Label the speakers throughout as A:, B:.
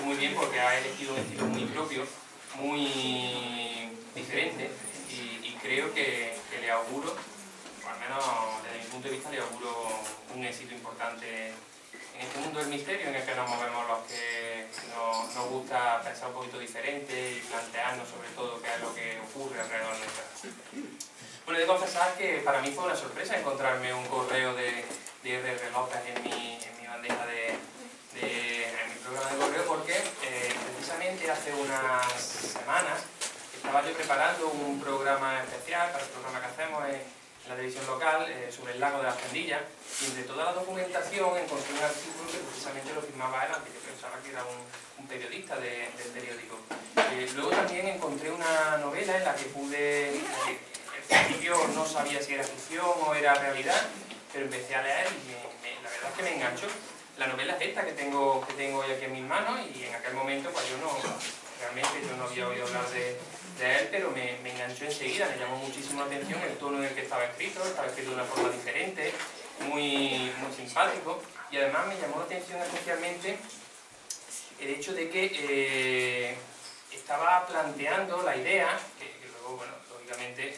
A: muy bien porque ha elegido un estilo muy propio, muy diferente, y creo que le auguro, o al menos desde mi punto de vista, le auguro un éxito importante en este mundo del misterio en el que nos movemos los que nos gusta pensar un poquito diferente y plantearnos sobre todo qué es lo que ocurre alrededor nuestra. Bueno, he de confesar que para mí fue una sorpresa encontrarme un correo de R.R. López en mi bandeja en mi programa de correo, porque precisamente hace unas semanas estaba yo preparando un programa especial para el programa que hacemos en la televisión local sobre el lago de las Tendillas, y entre toda la documentación encontré un artículo que precisamente lo firmaba él, aunque yo pensaba que era un periodista del periódico. Luego también encontré una novela en la que pude, al principio no sabía si era ficción o era realidad, pero empecé a leer y la verdad es que me enganchó. La novela es esta que tengo hoy aquí en mis manos, y en aquel momento pues realmente yo no había oído hablar de él, pero me enganchó enseguida, me llamó muchísimo la atención el tono en el que estaba escrito de una forma diferente, muy simpático, y además me llamó la atención especialmente el hecho de que estaba planteando la idea, que luego, bueno, lógicamente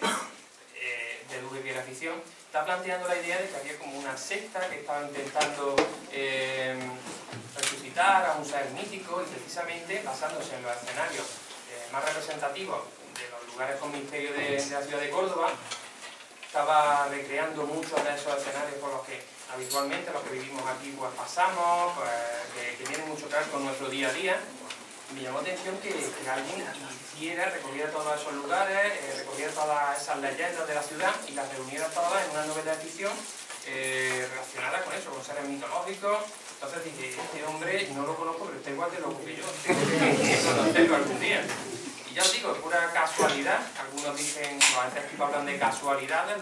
A: deduje que era ficción, está planteando la idea de que había como una secta que estaba intentando resucitar a un ser mítico, y precisamente basándose en los escenarios más representativos de los lugares con misterio de la ciudad de Córdoba, estaba recreando muchos de esos escenarios por los que habitualmente los que vivimos aquí pues pasamos, pues, que tienen mucho que ver con nuestro día a día. Me llamó la atención que alguien recorriera todos esos lugares, recorriera todas esas leyendas de la ciudad y las reuniera todas en una novela de ficción relacionada con eso, con seres mitológicos. Entonces dije, este hombre no lo conozco, pero está igual de loco que yo, tengo que conocerlo algún día. Y ya os digo, es pura casualidad. Algunos dicen, a veces hablan de casualidades,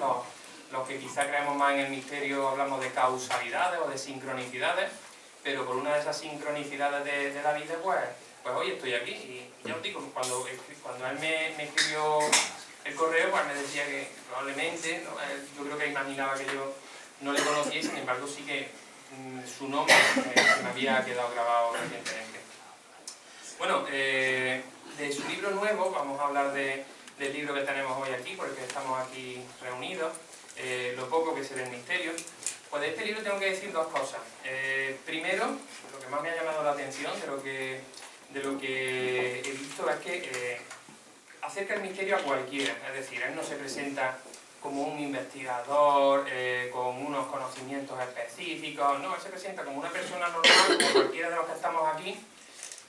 A: los que quizá creemos más en el misterio hablamos de causalidades o de sincronicidades, pero por una de esas sincronicidades de la vida, pues hoy estoy aquí. Y ya os digo, cuando él me escribió el correo, pues me decía que probablemente, ¿no? Yo creo que imaginaba que yo no le conocía, y sin embargo sí que su nombre se me había quedado grabado recientemente. Bueno, de su libro nuevo, vamos a hablar del libro que tenemos hoy aquí, porque estamos aquí reunidos, Lo poco que se ve el misterio. Pues de este libro tengo que decir dos cosas. Primero, lo que más me ha llamado la atención de lo que he visto es que acerca el misterio a cualquiera, es decir, él no se presenta como un investigador con unos conocimientos específicos, no, él se presenta como una persona normal, como cualquiera de los que estamos aquí,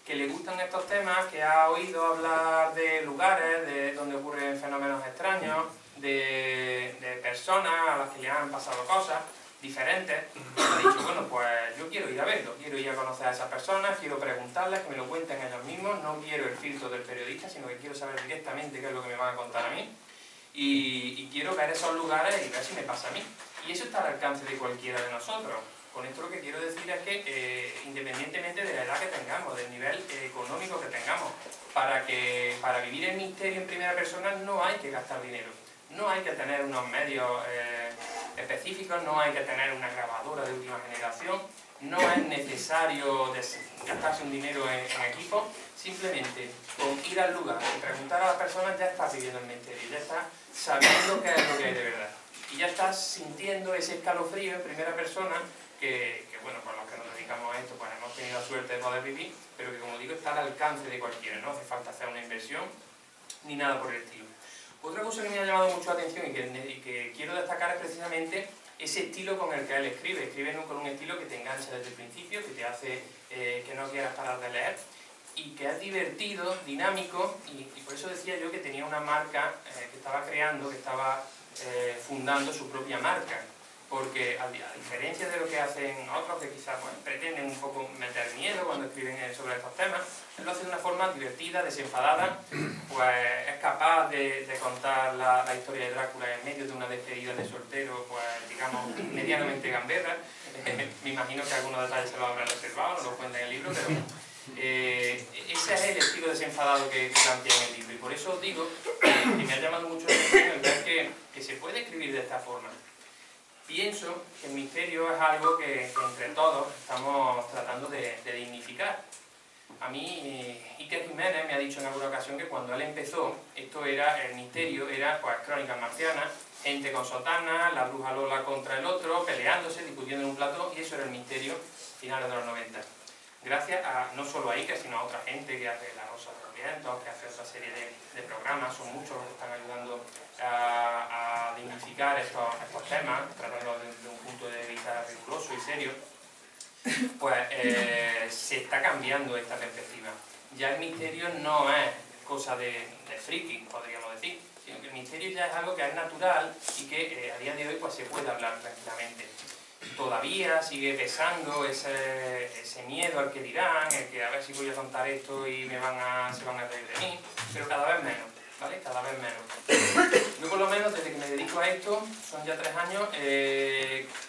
A: que le gustan estos temas, que ha oído hablar de lugares donde ocurren fenómenos extraños, de personas a las que le han pasado cosas diferentes. Ha dicho, bueno, pues yo quiero ir a verlo, quiero ir a conocer a esas personas, quiero preguntarles, que me lo cuenten ellos mismos, no quiero el filtro del periodista, sino que quiero saber directamente qué es lo que me van a contar a mí, y quiero ver esos lugares y ver si me pasa a mí. Y eso está al alcance de cualquiera de nosotros. Con esto lo que quiero decir es que independientemente de la edad que tengamos, del nivel económico que tengamos, para vivir el misterio en primera persona no hay que gastar dinero, no hay que tener unos medios específicos, no hay que tener una grabadora de última generación, no es necesario gastarse un dinero en equipo. Simplemente con ir al lugar y preguntar a las personas ya estás viviendo el misterio, ya estás sabiendo qué es lo que hay de verdad, y ya estás sintiendo ese escalofrío en primera persona que bueno, por los que nos dedicamos a esto pues hemos tenido la suerte de poder vivir, pero que, como digo, está al alcance de cualquiera, no hace falta hacer una inversión ni nada por el estilo. Otra cosa que me ha llamado mucho la atención y que quiero destacar es precisamente ese estilo con el que él escribe con un estilo que te engancha desde el principio, que te hace que no quieras parar de leer, y que es divertido, dinámico, y por eso decía yo que tenía una marca que estaba creando, que estaba fundando su propia marca, porque a diferencia de lo que hacen otros que quizás pues, pretenden un poco meter miedo cuando escriben sobre estos temas, él lo hace de una forma divertida, desenfadada, pues es capaz de contar la historia de Drácula en medio de una despedida de soltero, pues digamos, medianamente gamberra. Me imagino que algunos detalles se los habrán reservado, no lo cuenta en el libro, pero ese es el estilo desenfadado que plantea en el libro, y por eso os digo que me ha llamado mucho la atención el ver que se puede escribir de esta forma. Pienso que el misterio es algo que entre todos estamos tratando de dignificar. A mí, Iker Jiménez me ha dicho en alguna ocasión que cuando él empezó, esto era, el misterio era pues crónicas marcianas, gente con sotana, la bruja Lola contra el otro, peleándose, discutiendo en un plató, y eso era el misterio finales de los 90. Gracias a, no solo a Iker, sino a otra gente que hace La Rosa de los Vientos, que hace otra serie de programas, son muchos los que están ayudando a dignificar estos temas, tratándolo desde un punto de vista riguroso y serio. Pues se está cambiando esta perspectiva. Ya el misterio no es cosa de friki, podríamos decir, sino que el misterio ya es algo que es natural y que a día de hoy pues, se puede hablar tranquilamente. Todavía sigue pesando ese miedo al que dirán, el que a ver si voy a contar esto y se van a reír de mí, pero cada vez menos, ¿vale? Cada vez menos. Yo por lo menos desde que me dedico a esto, son ya 3 años,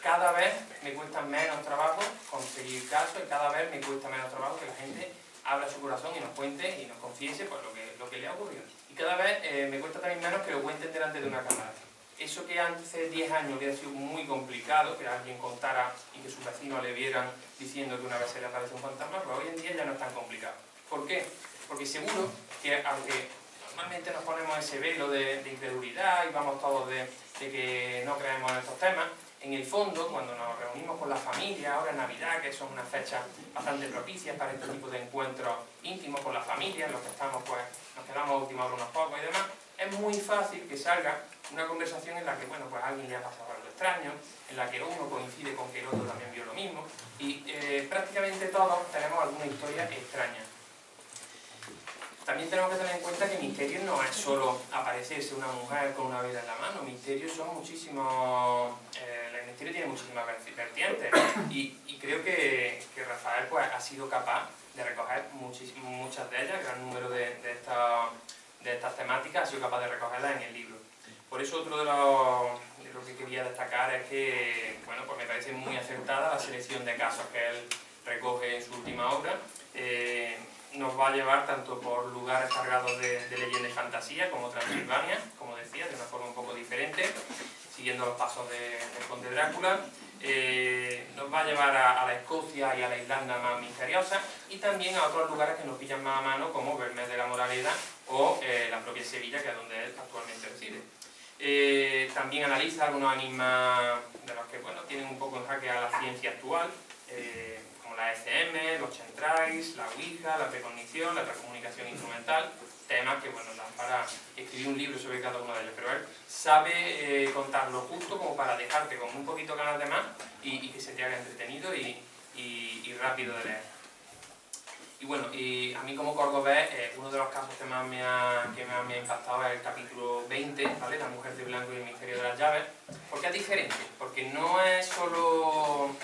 A: cada vez me cuesta menos trabajo conseguir casos y cada vez me cuesta menos trabajo que la gente abra su corazón y nos cuente y nos confiese pues, lo que le ha ocurrido. Y cada vez me cuesta también menos que lo cuenten delante de una cámara. Eso que antes de 10 años hubiera sido muy complicado, que alguien contara y que sus vecinos le vieran diciendo que una vez se le aparece un fantasma, pues hoy en día ya no es tan complicado. ¿Por qué? Porque seguro que aunque normalmente nos ponemos ese velo de incredulidad y vamos todos de que no creemos en estos temas, en el fondo, cuando nos reunimos con la familia, ahora en Navidad, que son unas fechas bastante propicias para este tipo de encuentros íntimos con la familia, en los que estamos, pues, nos quedamos a última hora unos pocos y demás, es muy fácil que salga una conversación en la que, bueno, pues a alguien le ha pasado algo extraño, en la que uno coincide con que el otro también vio lo mismo, y prácticamente todos tenemos alguna historia extraña. También tenemos que tener en cuenta que misterio no es solo aparecerse una mujer con una vela en la mano, misterios son muchísimos, el misterio tiene muchísimas vertientes y creo que Rafael pues, ha sido capaz de recoger muchas de ellas, gran número de estas temáticas, ha sido capaz de recogerlas en el libro. Por eso otro de lo que quería destacar es que, bueno, pues me parece muy acertada la selección de casos que él recoge en su última obra. Nos va a llevar tanto por lugares cargados de leyenda y fantasía como Transilvania, como decía, de una forma un poco diferente, siguiendo los pasos del conde Drácula. Nos va a llevar a la Escocia y a la Irlanda más misteriosa y también a otros lugares que nos pillan más a mano como Belmez de la Moraleda o la propia Sevilla, que es donde él actualmente reside. También analiza algunos enigmas de los que bueno, tienen un poco en jaque a la ciencia actual, como la ECM, los chemtrails, la Ouija, la precognición, la transcomunicación instrumental, temas que bueno, dan para escribir un libro sobre cada uno de ellos, pero él sabe contarlo justo como para dejarte con un poquito ganas de más y que se te haga entretenido y rápido de leer. Y bueno, y a mí como cordobés, uno de los casos que más me ha impactado es el capítulo 20, ¿vale? La mujer de blanco y el misterio de las llaves. ¿Por qué es diferente? Porque no es solo...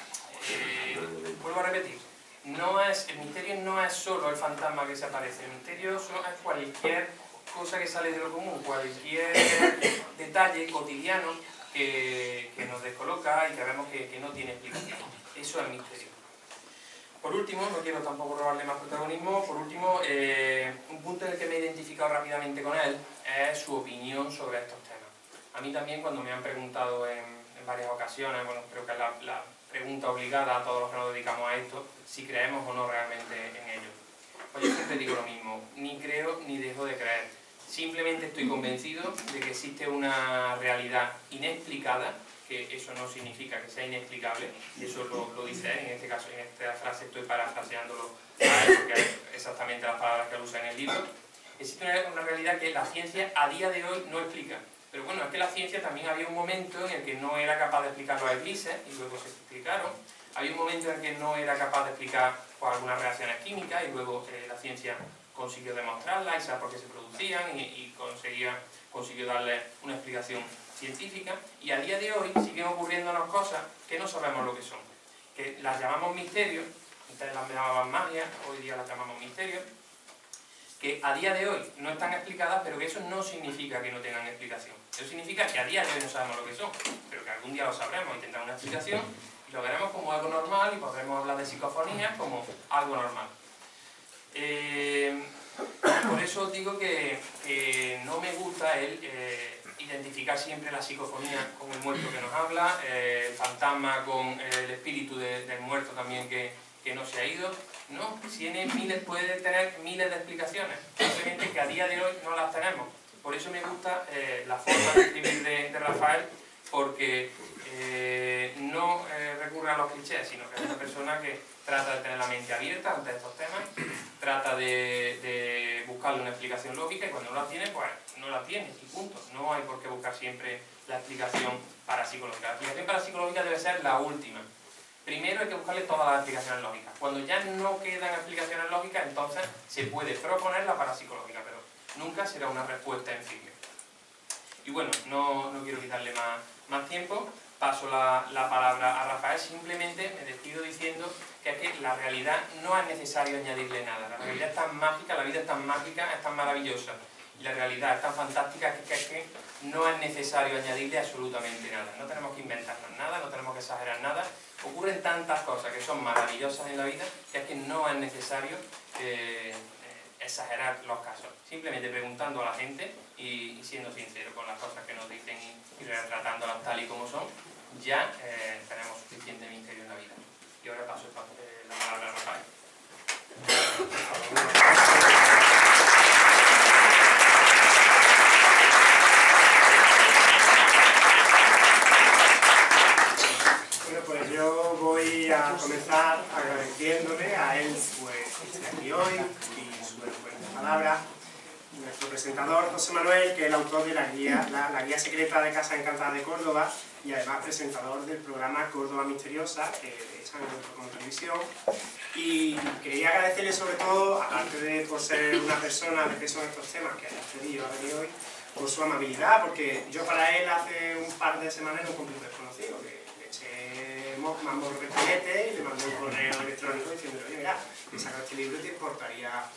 A: vuelvo a repetir, el misterio no es solo el fantasma que se aparece, el misterio es cualquier cosa que sale de lo común, cualquier detalle cotidiano que nos descoloca y que vemos que no tiene explicación. Eso es misterio. Por último, no quiero tampoco robarle más protagonismo, por último, un punto en el que me he identificado rápidamente con él es su opinión sobre estos temas. A mí también cuando me han preguntado en varias ocasiones, bueno, creo que es la pregunta obligada a todos los que nos dedicamos a esto, si creemos o no realmente en ello. Pues yo siempre digo lo mismo, ni creo ni dejo de creer. Simplemente estoy convencido de que existe una realidad inexplicada, que eso no significa que sea inexplicable, y eso lo dice él, en este caso, en esta frase estoy parafraseándolo a él, porque es exactamente las palabras que él usa en el libro. Existe una realidad que la ciencia a día de hoy no explica. Pero bueno, es que la ciencia también había un momento en el que no era capaz de explicar los eclipses, y luego se explicaron. Había un momento en el que no era capaz de explicar pues, algunas reacciones químicas, y luego la ciencia consiguió demostrarlas y saber por qué se producían, y consiguió darle una explicación científica. Y a día de hoy siguen ocurriéndonos cosas que no sabemos lo que son. Que las llamamos misterios, antes las llamaban magia, hoy día las llamamos misterios, que a día de hoy no están explicadas, pero que eso no significa que no tengan explicación. Eso significa que a día de hoy no sabemos lo que son, pero que algún día lo sabremos y tendrán una explicación, y lo veremos como algo normal y podremos hablar de psicofonías como algo normal. Por eso os digo que no me gusta el identificar siempre la psicofonía con el muerto que nos habla, el fantasma con el espíritu del muerto también que no se ha ido. No, puede tener miles de explicaciones, simplemente que a día de hoy no las tenemos. Por eso me gusta la forma de escribir de Rafael, porque no recurre a los clichés, sino que es una persona que trata de tener la mente abierta ante estos temas, trata de buscarle una explicación lógica, y cuando no la tiene, pues no la tiene, y punto. No hay por qué buscar siempre la explicación parapsicológica. La explicación parapsicológica debe ser la última. Primero hay que buscarle todas las explicaciones lógicas. Cuando ya no quedan explicaciones lógicas, entonces se puede proponer la parapsicológica, pero nunca será una respuesta en firme. Y bueno, no quiero quitarle más tiempo, paso la palabra a Rafael. Simplemente me despido diciendo que es que la realidad no es necesario añadirle nada. La realidad es tan mágica, la vida es tan mágica, es tan maravillosa, y la realidad es tan fantástica que no es necesario añadirle absolutamente nada. No tenemos que inventarnos nada, no tenemos que exagerar nada. Ocurren tantas cosas que son maravillosas en la vida que es que no es necesario exagerar los casos. Simplemente preguntando a la gente y siendo sincero con las cosas que nos dicen y retratándolas tal y como son, ya tenemos suficiente misterio en la vida. Y ahora paso la palabra a Rafael.
B: Bueno, pues yo voy a comenzar agradeciéndole a él pues, que esté aquí hoy y su buena palabra. Nuestro presentador, José Manuel, que es el autor de la guía secreta de Casa Encantada de Córdoba y además presentador del programa Córdoba Misteriosa, que echan en televisión. Y quería agradecerle sobre todo, aparte de por ser una persona de peso en estos temas que haya accedido a venir hoy, por su amabilidad, porque yo para él hace un par de semanas era un completo desconocido, que le eché mambo repilete y le mandé un correo electrónico diciéndole, oye, mira, he sacado este libro y te importaría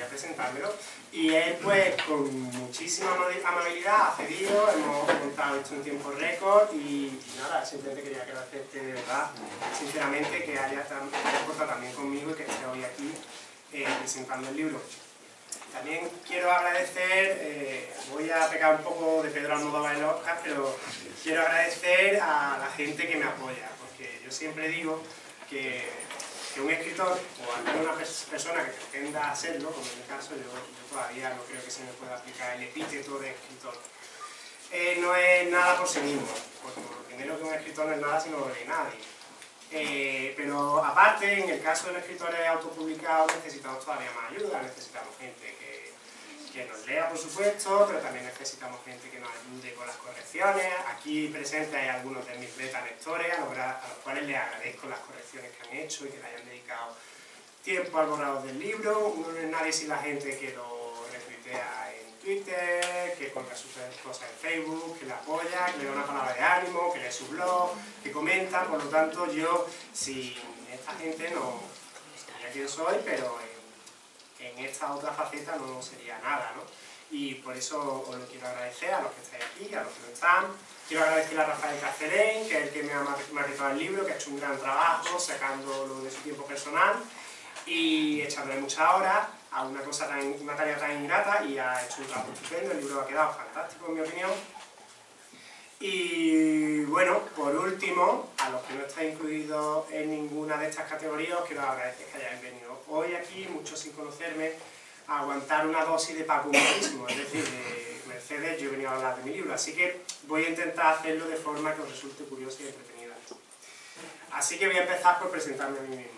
B: presentármelo. Y él, pues, con muchísima amabilidad ha accedido, hemos montado esto en tiempo récord y nada, simplemente quería agradecerte de verdad, sinceramente, que hayas portado también conmigo y que esté hoy aquí presentando el libro. También quiero agradecer, voy a pecar un poco de Pedro Almodóvar en los Oscars, pero quiero agradecer a la gente que me apoya, porque yo siempre digo que un escritor o alguna persona que pretenda hacerlo, como en mi caso, yo todavía no creo que se me pueda aplicar el epíteto de escritor, no es nada por sí mismo, porque lo primero que un escritor no es nada si no lo lee nadie. Pero aparte, en el caso de los escritores autopublicados necesitamos todavía más ayuda, necesitamos gente que nos lea, por supuesto, pero también necesitamos gente que nos ayude con las correcciones. Aquí presentes hay algunos de mis beta lectores a los cuales les agradezco las correcciones que han hecho y que le hayan dedicado tiempo al borrado del libro. Uno no es nadie sin la gente que lo retuitea en Twitter, que cuelga sus cosas en Facebook, que le apoya, que le da una palabra de ánimo, que lee su blog, que comenta. Por lo tanto, yo sin esta gente no sabría quién soy, pero en esta otra faceta no sería nada, ¿no? Y por eso os lo quiero agradecer a los que estáis aquí, a los que no están. Quiero agradecer a Rafael Cacerén, que es el que me ha maquetado el libro, que ha hecho un gran trabajo sacándolo de su tiempo personal y echándole muchas horas a una tarea tan ingrata, y ha hecho un trabajo estupendo. El libro ha quedado fantástico, en mi opinión. Y bueno, por último, a los que no estáis incluidos en ninguna de estas categorías, os quiero agradecer que hayáis venido hoy aquí, muchos sin conocerme, a aguantar una dosis de pacumentismo, es decir, de Mercedes. Yo he venido a hablar de mi libro, así que voy a intentar hacerlo de forma que os resulte curiosa y entretenida. Así que voy a empezar por presentarme a mí mismo.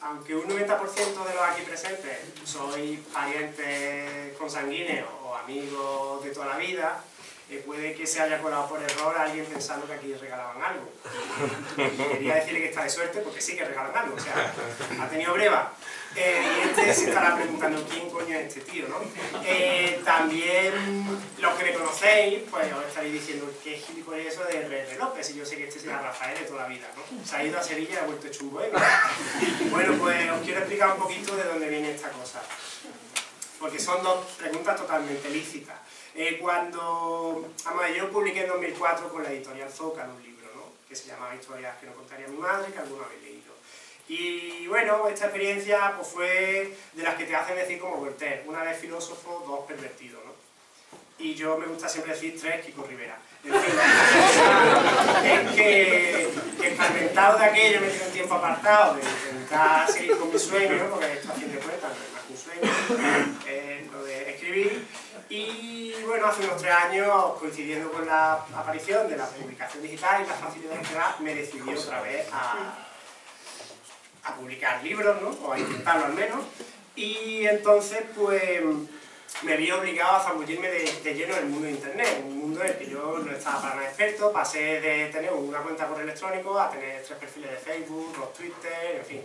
B: Aunque un 90% de los aquí presentes sois parientes consanguíneos o amigos de toda la vida, puede que se haya colado por error a alguien pensando que aquí regalaban algo. Quería decirle que está de suerte porque sí que regalan algo, o sea, ha tenido breva. Y este se estará preguntando quién coño es este tío, ¿no? También los que me conocéis, pues os estaréis diciendo qué gilipollas eso de R.R. López, y yo sé que este será Rafael de toda la vida, ¿no? Se ha ido a Sevilla y ha vuelto hecho un bohemio. Bueno, pues os quiero explicar un poquito de dónde viene esta cosa, porque son dos preguntas totalmente lícitas. Yo publiqué en 2004 con la editorial Zócalo un libro, ¿no? Que se llamaba Historias que no contaría mi madre, que alguno habéis leído. Y bueno, esta experiencia pues, fue de las que te hacen decir como Voltaire: una vez filósofo, dos pervertido, ¿no? y yo me gusta siempre decir 3 Kiko Rivera. En fin, es que fragmentado de aquello me tiene un tiempo apartado de intentar seguir con mi sueño, ¿no? Porque esto a fin de cuentas no es más que un sueño, lo de escribir. Y bueno, hace unos 3 años, coincidiendo con la aparición de la publicación digital y la facilidad que da, me decidí otra vez a publicar libros, ¿no? O a intentarlo al menos. Y entonces, pues, me vi obligado a zambullirme de lleno en el mundo de Internet, un mundo en el que yo no estaba para nada experto. Pasé de tener una cuenta de correo electrónico a tener 3 perfiles de Facebook, 2 Twitter, en fin.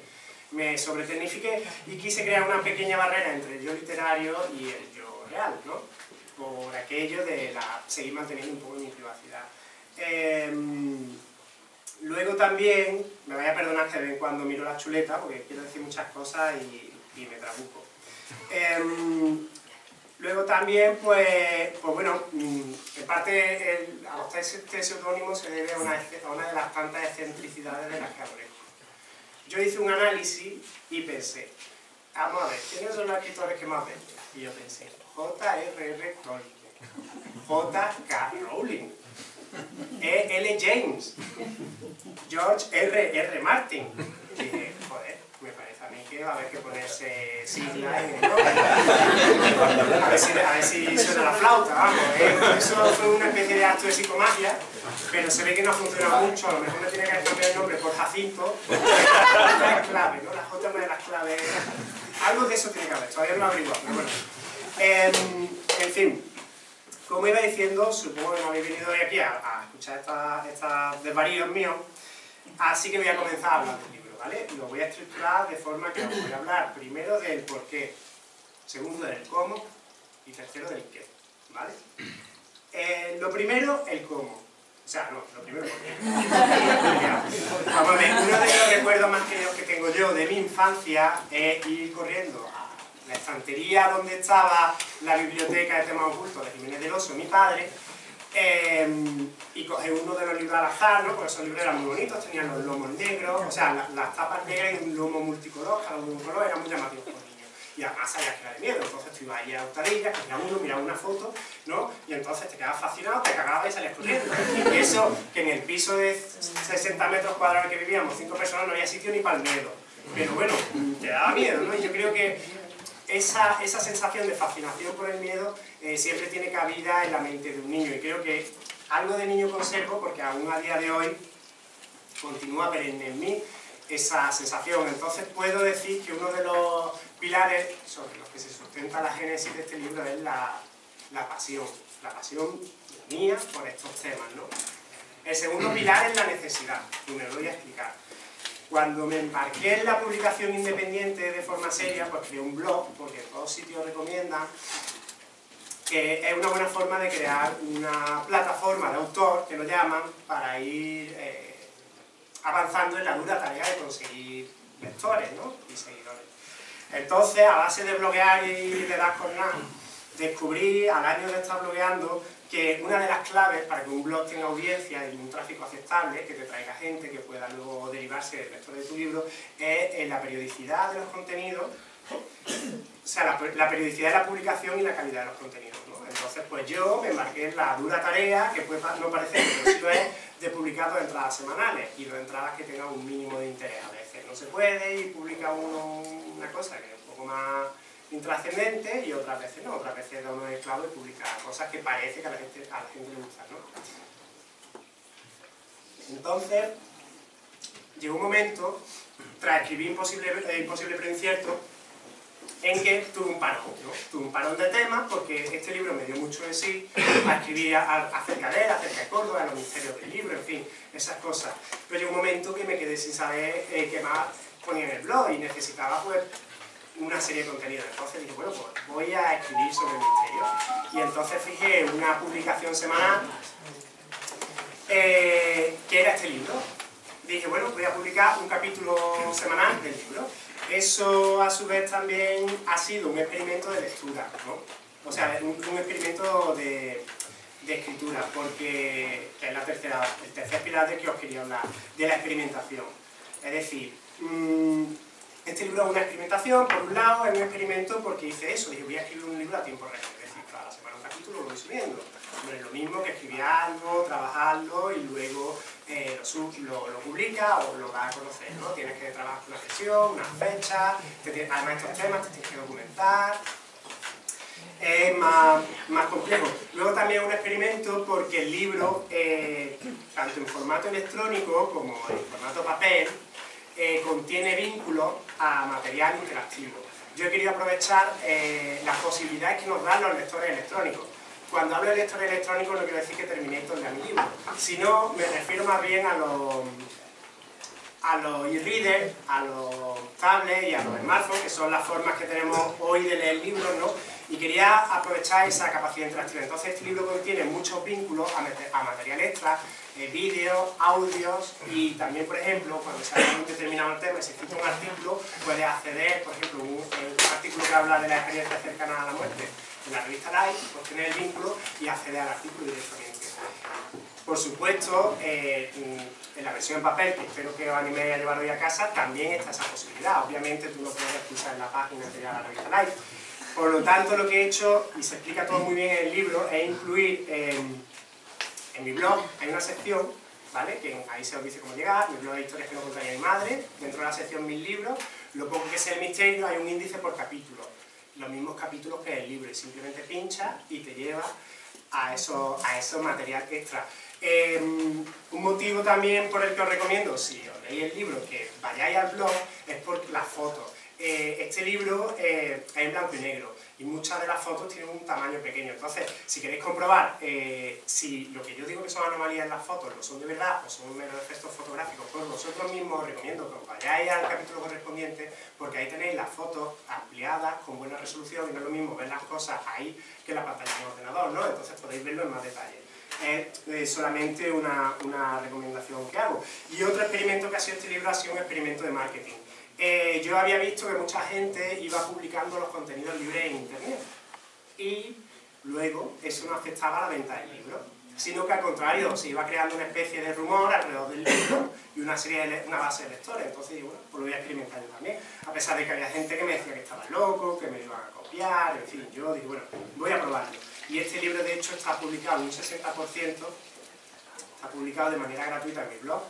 B: Me sobretecnifiqué y quise crear una pequeña barrera entre el yo literario y el yo real, ¿no? Por aquello de seguir manteniendo un poco mi privacidad. Luego también, me vaya a perdonar que de vez en cuando miro la chuleta, porque quiero decir muchas cosas y me trabuco. Luego también, pues bueno, en parte adoptar este seudónimo se debe a una de las tantas excentricidades de las que adorezco. Yo hice un análisis y pensé, vamos a ver, ¿quiénes son los escritores que más venden? Y yo pensé, J.R.R. Tolkien, J.K. Rowling, E.L. James, George R.R. Martin. Y dije, joder, me parece a mí que va a haber que ponerse sigla en el nombre. A ver si suena la flauta, vamos. Eso fue una especie de acto de psicomagia, pero se ve que no funciona mucho. A lo mejor no tiene que cambiar el nombre por Jacinto. La clave, ¿no? La J es una de las claves. Algo de eso tiene que haber, todavía no lo he averiguado, pero bueno. En fin, como iba diciendo, supongo que no habéis venido hoy aquí a escuchar estos desvaríos míos, así que voy a comenzar a hablar del libro, ¿vale? Lo voy a estructurar de forma que os voy a hablar primero del por qué, segundo del cómo y tercero del qué, ¿vale? Lo primero, el cómo. O sea, no, lo primero por qué. Vamos a ver, uno de los recuerdos más queridos que tengo yo de mi infancia es ir corriendo a la estantería donde estaba la biblioteca de temas ocultos de Jiménez del Oso, mi padre, y coger uno de los libros al azar, ¿no? Porque esos libros eran muy bonitos, tenían los lomos negros, o sea, las tapas negras y un lomo multicolor, cada uno de un color, eran muy llamativos por niños. Y además sabías que era de miedo, entonces tú ibas allí a Hurtadillas, cogías uno, mirabas una foto, ¿no? Y entonces te quedabas fascinado, te cagabas y salías corriendo. Y eso, que en el piso de 60 metros cuadrados que vivíamos, 5 personas, no había sitio ni para el miedo. Pero bueno, te daba miedo, ¿no? Y yo creo que esa sensación de fascinación por el miedo siempre tiene cabida en la mente de un niño. Y creo que algo de niño conservo, porque aún a día de hoy continúa perenne en mí esa sensación. Entonces puedo decir que uno de los pilares sobre los que se sustenta la génesis de este libro es la pasión mía por estos temas, ¿no? El segundo pilar es la necesidad, y me lo voy a explicar. Cuando me embarqué en la publicación independiente de forma seria, pues creé un blog, porque todos sitios recomiendan, que es una buena forma de crear una plataforma de autor, que lo llaman, para ir avanzando en la dura tarea de conseguir lectores, ¿no? Y seguidores. Entonces, a base de bloguear y de dar con nada, descubrí al año de estar blogueando que una de las claves para que un blog tenga audiencia y un tráfico aceptable, que te traiga gente que pueda luego derivarse del lector de tu libro, es la periodicidad de los contenidos, o sea, la periodicidad de la publicación y la calidad de los contenidos, ¿no? Entonces, pues yo me embarqué en la dura tarea, que puede no parecer, pero sí lo es, de publicar 2 entradas semanales y 2 entradas que tengan un mínimo de interés. A veces no se puede y publica uno una cosa que es un poco más intrascendente y otras veces no, otras veces da uno esclavo y publica cosas que parece que a la gente le gustan, ¿no? Entonces, llegó un momento, tras escribir Imposible pero incierto, en que tuve un parón, ¿no? Tuve un parón de temas porque este libro me dio mucho de sí a escribir acerca de él, acerca de Córdoba, de los misterios del libro, en fin, esas cosas. Pero llegó un momento que me quedé sin saber qué más ponía en el blog y necesitaba, pues, una serie de contenidos. Entonces dije, bueno, pues voy a escribir sobre el misterio. Y entonces fijé una publicación semanal que era este libro. Dije, bueno, voy a publicar un capítulo semanal del libro. Eso, a su vez, también ha sido un experimento de lectura, ¿no? O sea, un experimento de escritura, porque es el tercer pilar del que os quería hablar, de la experimentación. Es decir, este libro es una experimentación, por un lado, es un experimento porque hice eso, dije, voy a escribir un libro a tiempo real, es decir, cada semana un capítulo, capítulo lo voy subiendo. No es lo mismo que escribir algo, trabajarlo y luego lo publica o lo da a conocer, ¿no? Tienes que trabajar una sesión, una fecha, además estos temas te tienes que documentar. Es más complejo. Luego también un experimento porque el libro, tanto en formato electrónico como en formato papel, contiene vínculos a material interactivo. Yo he querido aprovechar las posibilidades que nos dan los lectores electrónicos. Cuando hablo de lectores electrónicos no quiero decir que Terminator lea mi libro, sino me refiero más bien a los e-readers, a los tablets y a los smartphones, que son las formas que tenemos hoy de leer libros, ¿no? Y quería aprovechar esa capacidad interactiva. Entonces este libro contiene muchos vínculos a material extra, vídeos, audios y también, por ejemplo, cuando se habla de un determinado tema y se escribe un artículo, puedes acceder, por ejemplo, un artículo que habla de la experiencia cercana a la muerte en la revista Life, pues tener el vínculo y acceder al artículo directamente. Por supuesto, en la versión en papel, que espero que os animéis a llevar hoy a casa, también está esa posibilidad. Obviamente tú no puedes pulsar en la página de la revista Life. Por lo tanto, lo que he hecho, y se explica todo muy bien en el libro, es incluir en mi blog, hay una sección, ¿vale? Que ahí se os dice cómo llegar, mi blog de historias que no contaría mi madre, dentro de la sección 1000 libros, lo poco que sea el misterio, hay un índice por capítulo, los mismos capítulos que el libro, y simplemente pinchas y te lleva a esos material extra. Un motivo también por el que os recomiendo, si os leéis el libro, que vayáis al blog, es por las fotos. Este libro es en blanco y negro y muchas de las fotos tienen un tamaño pequeño. Entonces, si queréis comprobar si lo que yo digo que son anomalías en las fotos lo son de verdad o son meros efectos fotográficos, pues vosotros mismos os recomiendo que os vayáis al capítulo correspondiente, porque ahí tenéis las fotos ampliadas con buena resolución y no es lo mismo ver las cosas ahí que en la pantalla de un ordenador, ¿no? Entonces podéis verlo en más detalle. Es solamente una recomendación que hago. Y otro experimento que ha sido este libro ha sido un experimento de marketing. Yo había visto que mucha gente iba publicando los contenidos libres en internet y luego eso no afectaba a la venta del libro, sino que al contrario se iba creando una especie de rumor alrededor del libro y una base de lectores. Entonces, bueno, pues lo voy a experimentar yo también, a pesar de que había gente que me decía que estaba loco, que me iban a copiar, en fin, yo digo, bueno, voy a probarlo. Y este libro de hecho está publicado en un 60%, está publicado de manera gratuita en mi blog.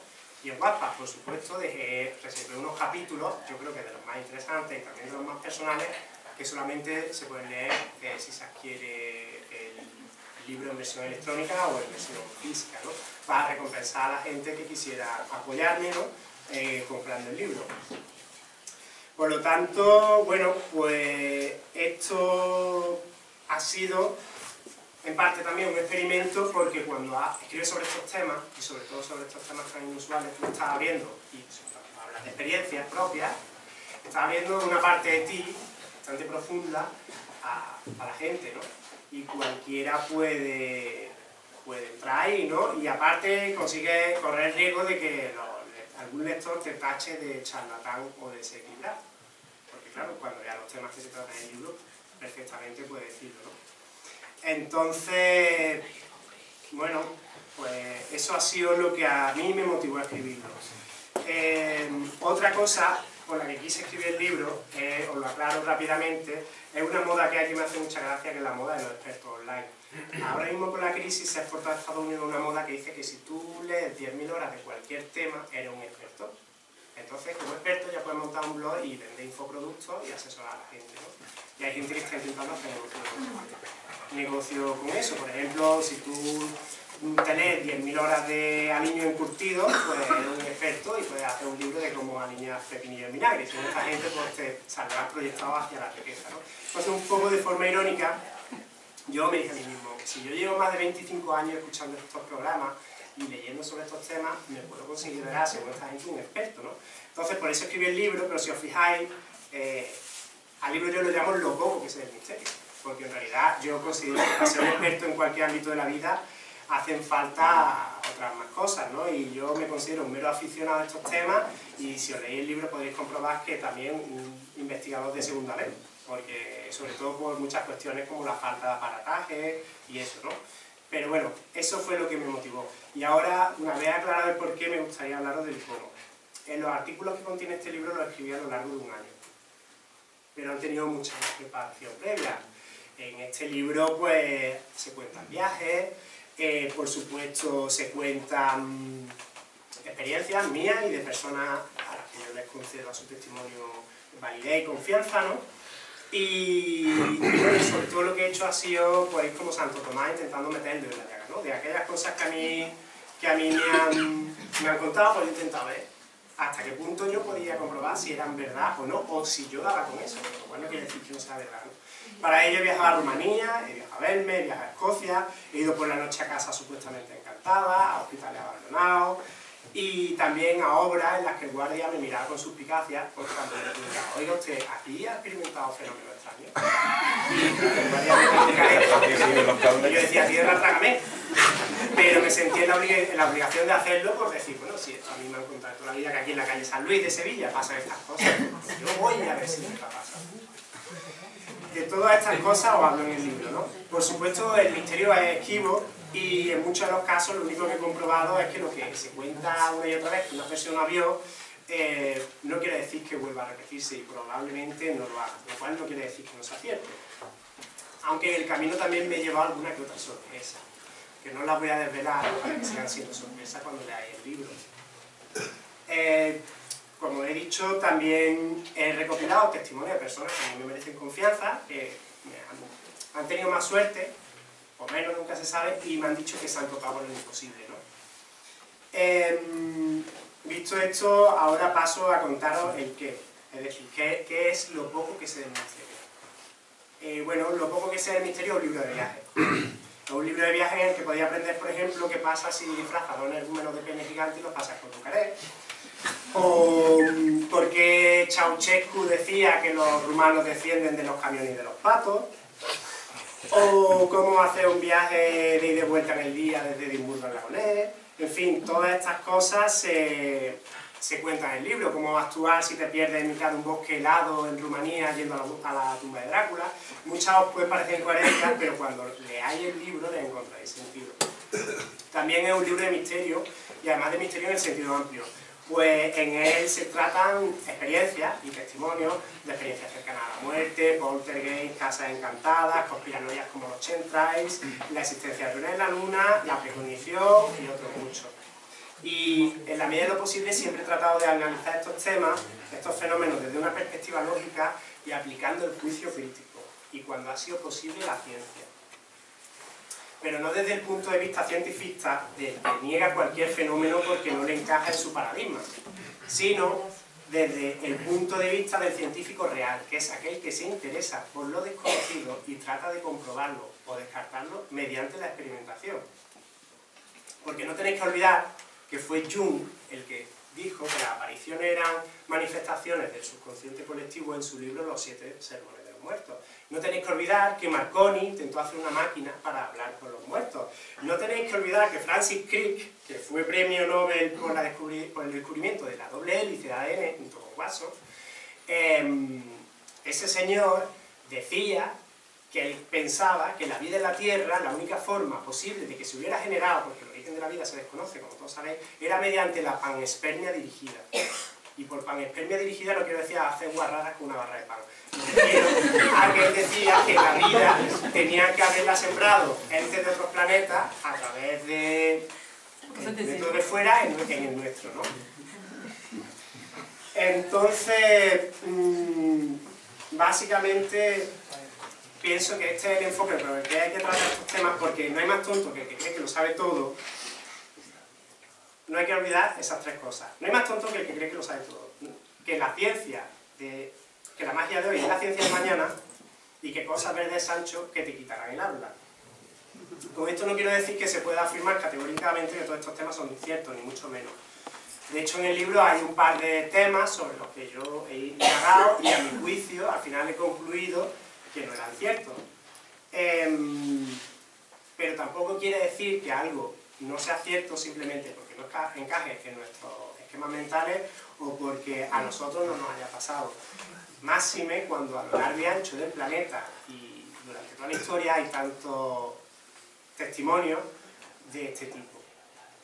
B: Y en Wattpad, por supuesto, reservé unos capítulos, yo creo que de los más interesantes y también de los más personales, que solamente se pueden leer si se adquiere el libro en versión electrónica o en versión física, ¿no? Para recompensar a la gente que quisiera apoyarme, ¿no? Comprando el libro. Por lo tanto, bueno, pues esto ha sido en parte también un experimento, porque cuando escribes sobre estos temas, y sobre todo sobre estos temas tan inusuales que estás viendo, y hablas de experiencias propias, estás viendo una parte de ti bastante profunda a la gente, ¿no? Y cualquiera puede entrar ahí, ¿no? Y aparte consigue correr el riesgo de que algún lector te tache de charlatán o de desequilibrado. Porque claro, cuando vea los temas que se tratan en el libro, perfectamente puede decirlo, ¿no? Entonces, bueno, pues eso ha sido lo que a mí me motivó a escribirlo. Otra cosa por la que quise escribir el libro, os lo aclaro rápidamente, es una moda que hay que me hace mucha gracia, que es la moda de los expertos online. Ahora mismo con la crisis se ha exportado a Estados Unidos una moda que dice que si tú lees 10.000 horas de cualquier tema, eres un experto. Entonces, como experto ya puedes montar un blog y vender infoproductos y asesorar a la gente, ¿no? Y hay gente que está intentando hacer negocio con eso. Por ejemplo, si tú tenés 10.000 horas de aliño encurtido, pues eres un experto y puedes hacer un libro de cómo aliñar pepinillo en vinagre. Y si no, esta gente pues te saldrás proyectado hacia la riqueza, ¿no? Entonces, un poco de forma irónica, yo me dije a mí mismo que si yo llevo más de 25 años escuchando estos programas y leyendo sobre estos temas, me puedo considerar, según esta gente, un experto, ¿no? Entonces, por eso escribí el libro, pero si os fijáis, al libro yo lo llamo Lo poco que sé del misterio, porque en realidad yo considero que para ser un experto en cualquier ámbito de la vida hacen falta otras más cosas, ¿no? Y yo me considero un mero aficionado a estos temas, y si os leéis el libro podéis comprobar que también un investigador de segunda vez, porque sobre todo por muchas cuestiones como la falta de aparataje y eso, ¿no? Pero bueno, eso fue lo que me motivó. Y ahora, una vez aclarado el porqué, me gustaría hablaros del cómo. En los artículos que contiene este libro los escribí a lo largo de un año, pero han tenido mucha más preparación previa. En este libro pues se cuentan viajes, por supuesto se cuentan experiencias mías y de personas a las que yo les concedo a su testimonio validez y confianza, ¿no? Y bueno, sobre todo lo que he hecho ha sido, pues, como Santo Tomás, intentando meterlo en la llaga, ¿no? De aquellas cosas que a mí me han contado, pues he intentado ver hasta qué punto yo podía comprobar si eran verdad o no, o si yo daba con eso, lo cual no quiere decir que no sea verdad, ¿no? Para ello he viajado a Rumanía, he viajado a verme, he viajado a Escocia, he ido por la noche a casas supuestamente encantadas, a hospitales abandonados, y también a obras en las que el guardia me miraba con suspicacia, porque cuando le preguntaba, oiga usted, ¿aquí ha experimentado fenómenos extraños? Y el guardia me preguntaba, y yo decía, tierra, trágame. Pero me sentí en la obligación de hacerlo por decir, bueno, si esto a mí me han contado toda la vida que aquí en la calle San Luis de Sevilla pasan estas cosas, yo voy a ver si me está pasando. De todas estas cosas os hablo en el libro, ¿no? Por supuesto, el misterio es esquivo y en muchos de los casos lo único que he comprobado es que lo que se cuenta una y otra vez que una persona vio no quiere decir que vuelva a repetirse y probablemente no lo haga, lo cual no quiere decir que no sea cierto. Aunque en el camino también me he llevado alguna que otra sorpresa, que no las voy a desvelar para que sigan siendo sorpresas cuando leáis el libro. Como he dicho, también he recopilado testimonios de personas que a mí me merecen confianza, que han tenido más suerte, o menos, nunca se sabe, y me han dicho que se han topado con lo imposible, ¿no? Visto esto, ahora paso a contaros el qué, es decir, qué es lo poco que sé del misterio. Bueno, lo poco que sé del misterio es un libro de viajes. Es un libro de viajes en el que podéis aprender, por ejemplo, qué pasa si disfrazas a un energúmeno de pene gigante y los pasas por Bucarest. O por qué Ceausescu decía que los rumanos descienden de los camiones y de los patos. O cómo hacer un viaje de ida y vuelta en el día desde Edimburgo a Lagonés. En fin, todas estas cosas se cuentan en el libro. Cómo actuar si te pierdes en mitad de un bosque helado en Rumanía yendo a la tumba de Drácula. Muchas os pueden parecer incoherencias, pero cuando leáis el libro le encontráis sentido. También es un libro de misterio, y además de misterio en el sentido amplio. Pues en él se tratan experiencias y testimonios de experiencias cercanas a la muerte, poltergeist, casas encantadas, conspiranoias como los chemtrails, la existencia de en la luna, la precognición y otros muchos. Y en la medida de lo posible siempre he tratado de analizar estos temas, estos fenómenos desde una perspectiva lógica y aplicando el juicio crítico, y cuando ha sido posible la ciencia. Pero no desde el punto de vista cientifista del que niega cualquier fenómeno porque no le encaja en su paradigma, sino desde el punto de vista del científico real, que es aquel que se interesa por lo desconocido y trata de comprobarlo o descartarlo mediante la experimentación. Porque no tenéis que olvidar que fue Jung el que dijo que las apariciones eran manifestaciones del subconsciente colectivo en su libro Los 7 sermones de los muertos. No tenéis que olvidar que Marconi intentó hacer una máquina para hablar con los muertos. No tenéis que olvidar que Francis Crick, que fue premio Nobel por el descubrimiento de la doble hélice de ADN junto con Watson, ese señor decía que él pensaba que la vida en la Tierra, la única forma posible de que se hubiera generado, porque el origen de la vida se desconoce, como todos sabéis, era mediante la panespermia dirigida. Y por panespermia dirigida no quiero decir hacer guarradas con una barra de pan. Me refiero a que él decía que la vida tenía que haberla sembrado entes de otros planetas a través de dentro de fuera en el nuestro, ¿no? Entonces, básicamente pienso que este es el enfoque por el que hay que tratar estos temas, porque no hay más tonto que el que cree que lo sabe todo. No hay que olvidar esas tres cosas. No hay más tonto que el que cree que lo sabe todo. Que la ciencia, que la magia de hoy es la ciencia de mañana, y que cosas verdes, Sancho, que te quitarán el habla. Con esto no quiero decir que se pueda afirmar categóricamente que todos estos temas son inciertos, ni mucho menos. De hecho, en el libro hay un par de temas sobre los que yo he indagado y a mi juicio, al final he concluido que no eran ciertos. Pero tampoco quiere decir que algo no sea cierto simplemente porque no encaje en nuestros esquemas mentales o porque a nosotros no nos haya pasado. Máxime cuando a lo largo y ancho del planeta y durante toda la historia hay tantos testimonios de este tipo.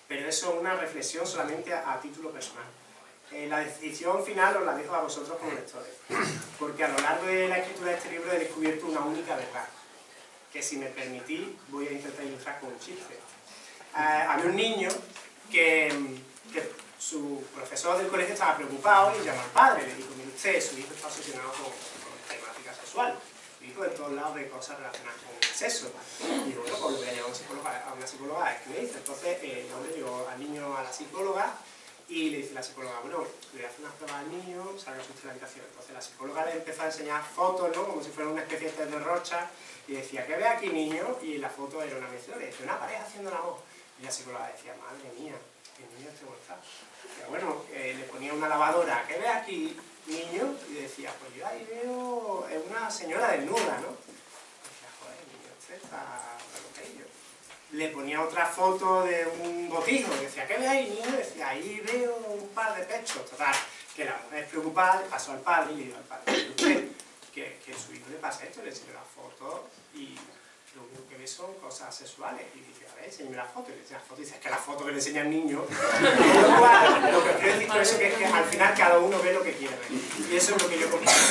B: Pero eso es una reflexión solamente a título personal. La decisión final os la dejo a vosotros como lectores, porque a lo largo de la escritura de este libro he descubierto una única verdad, que si me permitís voy a intentar ilustrar con un chiste. Había un niño que su profesor del colegio estaba preocupado y llamó al padre, le dijo: mire usted, su hijo está obsesionado con temática sexual. Dijo en todos lados de cosas relacionadas con el sexo. Y digo, bueno, pues lo voy a llevar a una psicóloga, a ver qué me dice. Entonces, el hombre llevó al niño a la psicóloga y le dice la psicóloga: bueno, le voy a hacer unas pruebas al niño, salga usted de la habitación. Entonces la psicóloga le empezó a enseñar fotos, ¿no? Como si fuera una especie de rocha, y decía: ¿qué ve aquí, niño? Y la foto era una mención, de una pareja haciendo la voz. Y la psicóloga decía: madre mía, el niño este está. Y bueno, le ponía una lavadora: ¿qué ve aquí, niño? Y decía: pues yo ahí veo una señora desnuda, ¿no? Y decía: joder, el niño este está loquillo. Le ponía otra foto de un botijo, y decía: ¿qué ve ahí, niño? Y decía: ahí veo un par de pechos. Total, que la mujer preocupada le pasó al padre y le dijo al padre: usted, que su hijo le pasa esto, le enseñó la foto y lo único que ve son cosas sexuales. Y dice: a ver, enséñame la foto. Y le enseña la foto y dice: es que la foto que le enseña al niño. Lo que quiero decir con eso es que al final cada uno ve lo que quiere ver. Y eso es lo que yo comparto.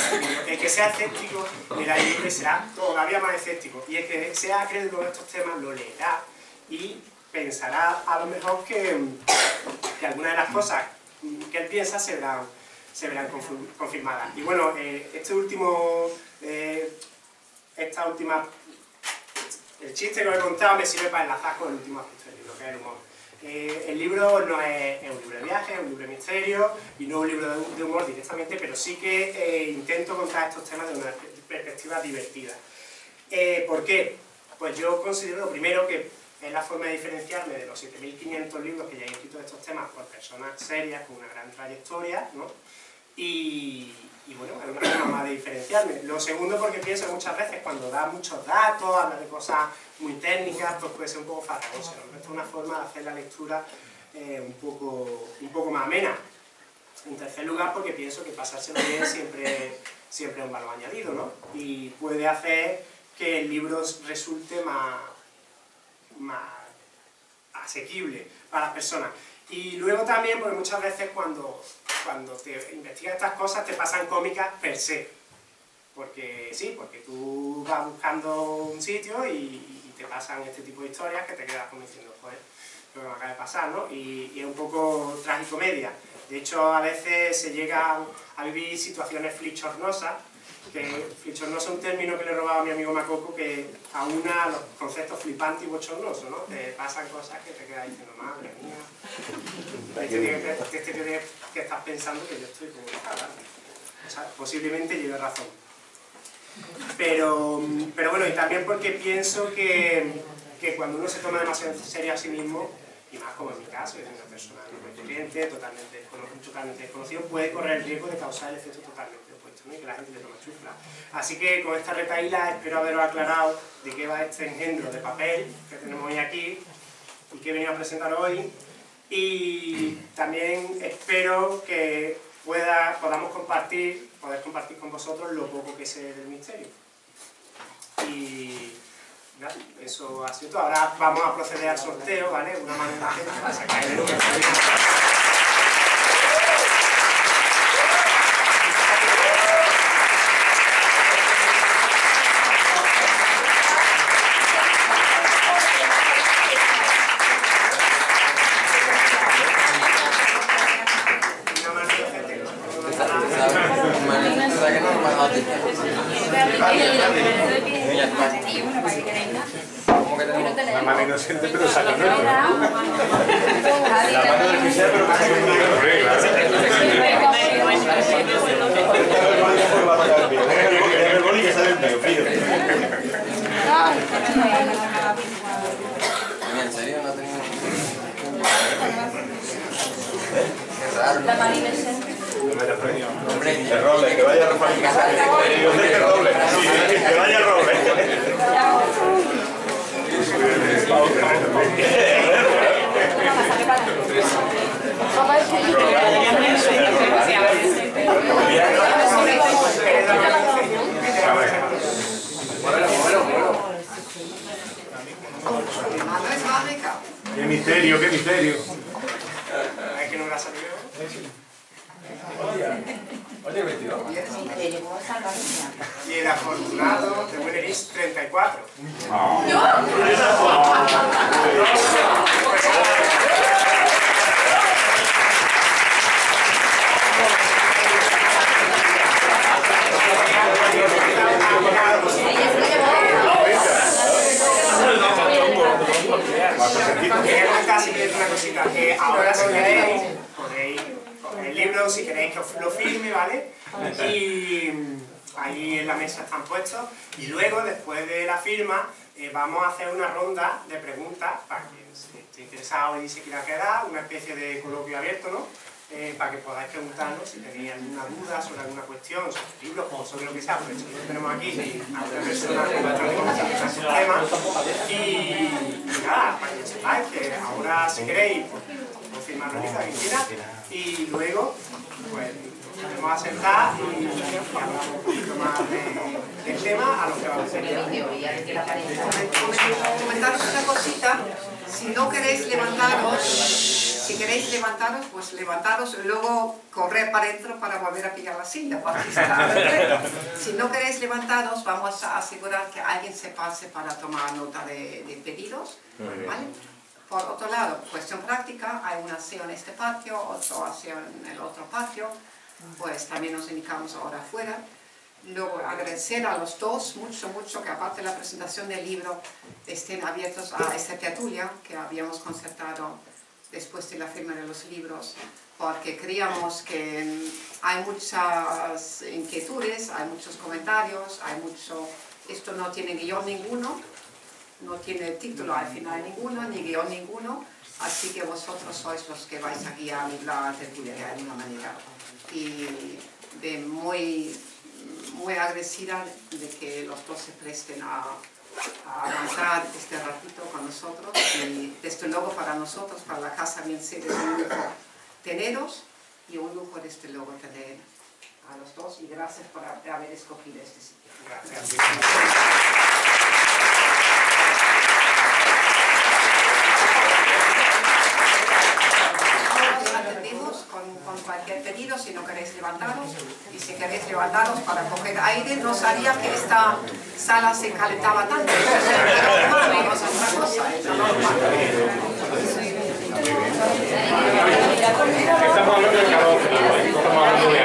B: El que sea escéptico leerá el libro y será todavía más escéptico. Y el que sea acrédito en estos temas lo leerá y pensará a lo mejor que algunas de las cosas que él piensa se verán confirmadas. Y bueno, el chiste que os he contado me sirve para enlazar con el último aspecto del libro, que es el humor. El libro no es un libro de viaje, es un libro de misterio y no un libro de humor directamente, pero sí que intento contar estos temas de una perspectiva divertida. ¿Por qué? Pues yo considero lo primero que es la forma de diferenciarme de los 7.500 libros que ya he escrito de estos temas por personas serias con una gran trayectoria, ¿no? Y bueno, es una forma más de diferenciarme. Lo segundo, porque pienso que muchas veces cuando da muchos datos, habla de cosas muy técnicas, pues puede ser un poco farragoso, ¿no? Esta es una forma de hacer la lectura un poco más amena. En tercer lugar, porque pienso que pasárselo bien siempre es un valor añadido, ¿no? Y puede hacer que el libro resulte más asequible para las personas. Y luego también, porque muchas veces cuando te investigas estas cosas te pasan cómicas per se. Porque sí, porque tú vas buscando un sitio y te pasan este tipo de historias que te quedas como diciendo: joder, lo que me acaba de pasar, ¿no? Y es un poco tragicomedia. De hecho, a veces se llega a vivir situaciones flichornosas, que flichornoso es un término que le he robado a mi amigo Macoco, que aúna los conceptos flipantes y bochornosos, ¿no? Te pasan cosas que te quedas diciendo: madre mía, que estás pensando que yo estoy como una cara. O sea, posiblemente lleve razón. Pero bueno, y también porque pienso que cuando uno se toma demasiado en serio a sí mismo, y más como en mi caso, es una persona no corriente, totalmente desconocido, puede correr el riesgo de causar el efecto totalmente opuesto, ¿no? Y que la gente le toma chufla. Así que con esta retahíla espero haberos aclarado de qué va este engendro de papel que tenemos hoy aquí y que he venido a presentar hoy. Y también espero que podamos compartir con vosotros lo poco que sé del misterio. Y nada, eso ha sido todo. Ahora vamos a proceder al sorteo, ¿vale? Una mano en la gente para sacar el número.
C: La mano inocente, pero saca el nuestro. La mano del que sea, pero que saca el nuestro. El boli que sale el medio, frío.
D: ¿En serio no tengo? Qué raro. La mano inocente.
C: El roble, que vaya a Rafael. Que roble. Que vaya a roble. ¡Qué misterio, qué misterio!
B: Es que no me la salió.
C: Oye, 22.
B: Y la afortunado de winner is 34. Quería contar si queréis una cosita, que ahora si queréis, podéis coger el libro, si queréis que os lo firme, ¿vale? Y ahí en la mesa están puestos, y luego, después de la firma, vamos a hacer una ronda de preguntas para quien esté interesado y se quiera quedar, una especie de coloquio abierto, ¿no? Para que podáis preguntarnos si tenéis alguna duda sobre alguna cuestión, sobre el libro o sobre lo que sea, porque nosotros tenemos aquí a una persona con bastante conocimiento sobre el tema. Y nada, para que lo sepáis, que ahora si queréis, pues firmar la lista que quiera, y luego, pues nos vamos a sentar y hablar un poquito más del tema a lo que vamos a hacer.
E: Comentaros una cosita, si no queréis levantaros, si queréis levantaros, pues levantaros y luego correr para adentro para volver a pillar la silla. Si no queréis levantaros, vamos a asegurar que alguien se pase para tomar nota de pedidos, ¿vale? Por otro lado, cuestión práctica, hay una aseo en este patio, otro aseo en el otro patio, pues también nos indicamos ahora afuera. Luego agradecer a los dos mucho que aparte de la presentación del libro estén abiertos a esta tertulia que habíamos concertado después de la firma de los libros, porque creíamos que hay muchas inquietudes, hay muchos comentarios, esto no tiene guión ninguno, no tiene título al final ninguno, ni guión ninguno, así que vosotros sois los que vais a guiar la tertulia de alguna manera. Y de muy agradecida de que los dos se presten a avanzar este ratito con nosotros, y desde luego para nosotros, para la Casa Bien Ser, es un lujo teneros y un lujo desde luego tener a los dos, y gracias por haber escogido este sitio.
B: Gracias.
E: Con cualquier pedido, si no queréis levantaros, y si queréis levantaros para coger aire. No sabía que esta sala se calentaba tanto, pero vamos a otra cosa, es normal.
C: Estamos hablando de calor, estamos hablando de